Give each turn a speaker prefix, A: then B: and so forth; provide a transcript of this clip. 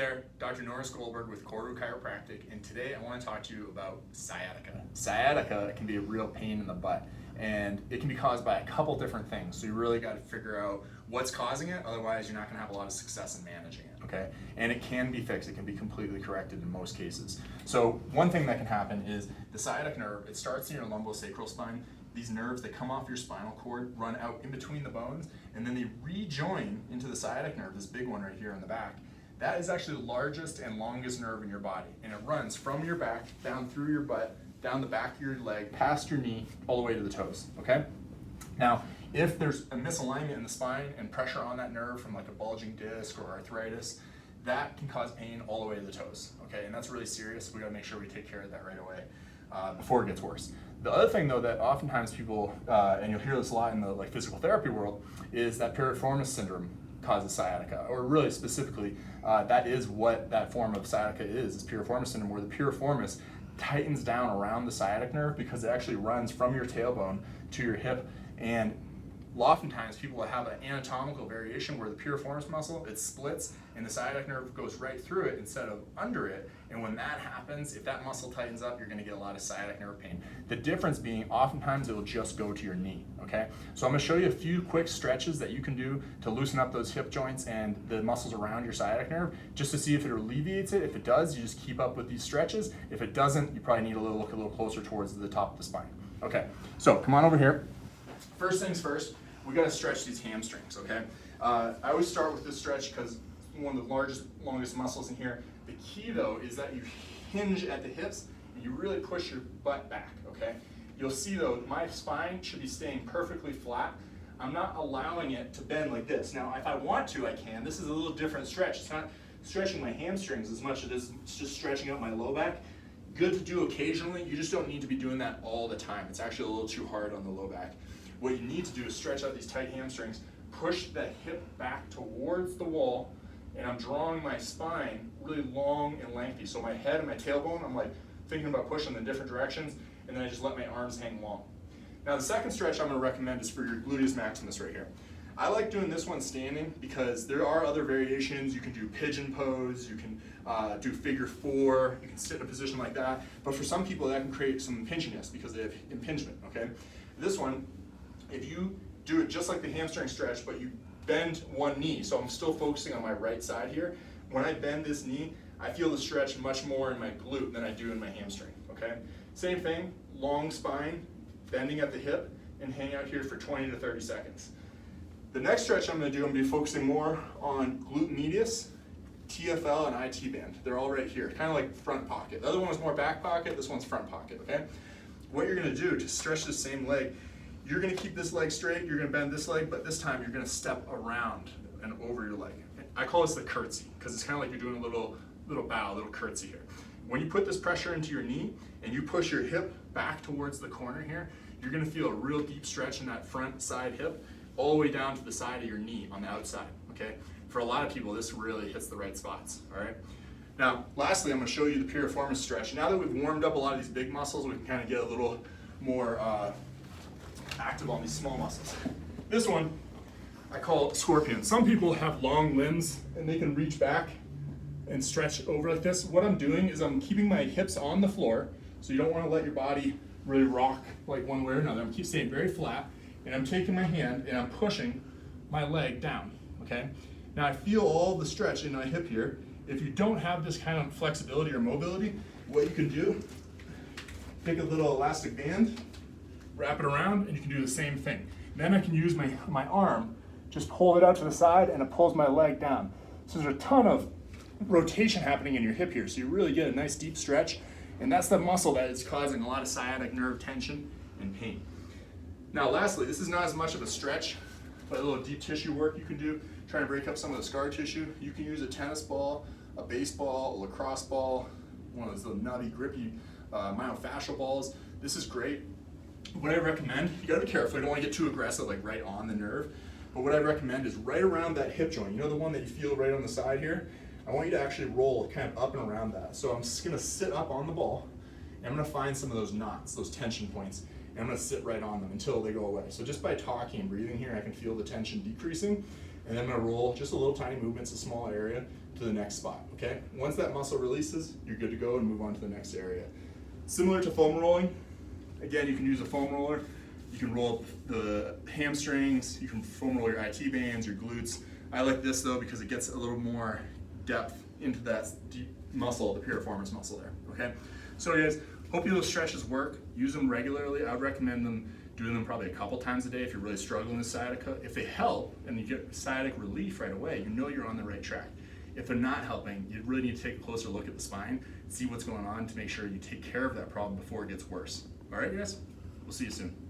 A: There, Dr. Norris with Cordu Chiropractic, and today I want to talk to you about sciatica. Sciatica can be a real pain in the butt, and it can be caused by a couple different things. So you really got to figure out what's causing it, otherwise you're not going to have a lot of success in managing it, okay? And it can be fixed, it can be completely corrected in most cases. So one thing that can happen is the sciatic nerve, it starts in your lumbosacral spine. These nerves, they come off your spinal cord, run out in between the bones, and then they rejoin into the sciatic nerve, this big one right here in the back. That is actually the largest and longest nerve in your body, and it runs from your back, down through your butt, down the back of your leg, past your knee, all the way to the toes, okay? Now, if there's a misalignment in the spine and pressure on that nerve from like a bulging disc or arthritis, that can cause pain all the way to the toes, okay? And that's really serious. We gotta make sure we take care of that right away before it gets worse. The other thing though that oftentimes people, and you'll hear this a lot in the physical therapy world, is that Piriformis syndrome causes sciatica, or really specifically, that is what that form of sciatica is piriformis syndrome, where the piriformis tightens down around the sciatic nerve because it actually runs from your tailbone to your hip. And oftentimes people will have an anatomical variation where the piriformis muscle, it splits and the sciatic nerve goes right through it instead of under it. And when that happens, if that muscle tightens up, you're gonna get a lot of sciatic nerve pain. The difference being oftentimes it will just go to your knee, okay? So I'm gonna show you a few quick stretches that you can do to loosen up those hip joints and the muscles around your sciatic nerve, just to see if it alleviates it. If it does, you just keep up with these stretches. If it doesn't, you probably need to look a little closer towards the top of the spine. Okay, so come on over here. First things first, we gotta stretch these hamstrings, okay? I always start with this stretch because it's one of the longest muscles in here. The key though is that you hinge at the hips and you really push your butt back, okay? You'll see though, my spine should be staying perfectly flat. I'm not allowing it to bend like this. Now, if I want to, I can. This is a little different stretch. It's not stretching my hamstrings as much as it is just stretching out my low back. Good to do occasionally. You just don't need to be doing that all the time. It's actually a little too hard on the low back. What you need to do is stretch out these tight hamstrings, push that hip back towards the wall, and I'm drawing my spine really long and lengthy. So my head and my tailbone, I'm like thinking about pushing in different directions, and then I just let my arms hang long. Now the second stretch I'm gonna recommend is for your gluteus maximus right here. I like doing this one standing because there are other variations. You can do pigeon pose, you can do figure four, you can sit in a position like that. But for some people that can create some impinginess because they have impingement, okay? This one, if you do it just like the hamstring stretch, but you bend one knee, so I'm still focusing on my right side here. When I bend this knee, I feel the stretch much more in my glute than I do in my hamstring, okay? Same thing, long spine, bending at the hip, and hang out here for 20 to 30 seconds. The next stretch I'm gonna do, I'm gonna be focusing more on glute medius, TFL, and IT band. They're all right here, kind of like front pocket. The other one is more back pocket, this one's front pocket, okay? What you're gonna do to stretch the same leg, you're gonna keep this leg straight, you're gonna bend this leg, but this time you're gonna step around and over your leg. I call this the curtsy, because it's kind of like you're doing a little bow, a little curtsy here. When you put this pressure into your knee and you push your hip back towards the corner here, you're gonna feel a real deep stretch in that front side hip, all the way down to the side of your knee on the outside, okay? For a lot of people, this really hits the right spots, all right? Now, lastly, I'm gonna show you the piriformis stretch. Now that we've warmed up a lot of these big muscles, we can kind of get a little more active on these small muscles. This one, I call it scorpion. Some people have long limbs and they can reach back and stretch over like this. What I'm doing is I'm keeping my hips on the floor, so you don't want to let your body really rock like one way or another. I'm keep staying very flat, and I'm taking my hand and I'm pushing my leg down, okay? Now I feel all the stretch in my hip here. If you don't have this kind of flexibility or mobility, what you can do, take a little elastic band, wrap it around, and you can do the same thing. Then I can use my arm, just pull it out to the side, and it pulls my leg down. So there's a ton of rotation happening in your hip here, so you really get a nice deep stretch, and that's the muscle that is causing a lot of sciatic nerve tension and pain. Now lastly, this is not as much of a stretch, but a little deep tissue work you can do, try and break up some of the scar tissue. You can use a tennis ball, a baseball, a lacrosse ball, one of those little nubby, grippy myofascial balls. This is great. What I recommend, you gotta be careful, you don't wanna get too aggressive, like right on the nerve, but what I recommend is right around that hip joint, you know the one that you feel right on the side here? I want you to actually roll kind of up and around that. So I'm just gonna sit up on the ball, and I'm gonna find some of those knots, those tension points, and I'm gonna sit right on them until they go away. So just by talking and breathing here, I can feel the tension decreasing, and then I'm gonna roll just a little tiny movement, it's a small area, to the next spot, okay? Once that muscle releases, you're good to go and move on to the next area. Similar to foam rolling, again, you can use a foam roller. You can roll the hamstrings, you can foam roll your IT bands, your glutes. I like this though because it gets a little more depth into that deep muscle, the piriformis muscle there, okay? So guys, hope those stretches work. Use them regularly. I would recommend them doing them probably a couple times a day if you're really struggling with sciatica. If they help and you get sciatic relief right away, you know you're on the right track. If they're not helping, you really need to take a closer look at the spine, see what's going on to make sure you take care of that problem before it gets worse. All right, guys? We'll see you soon.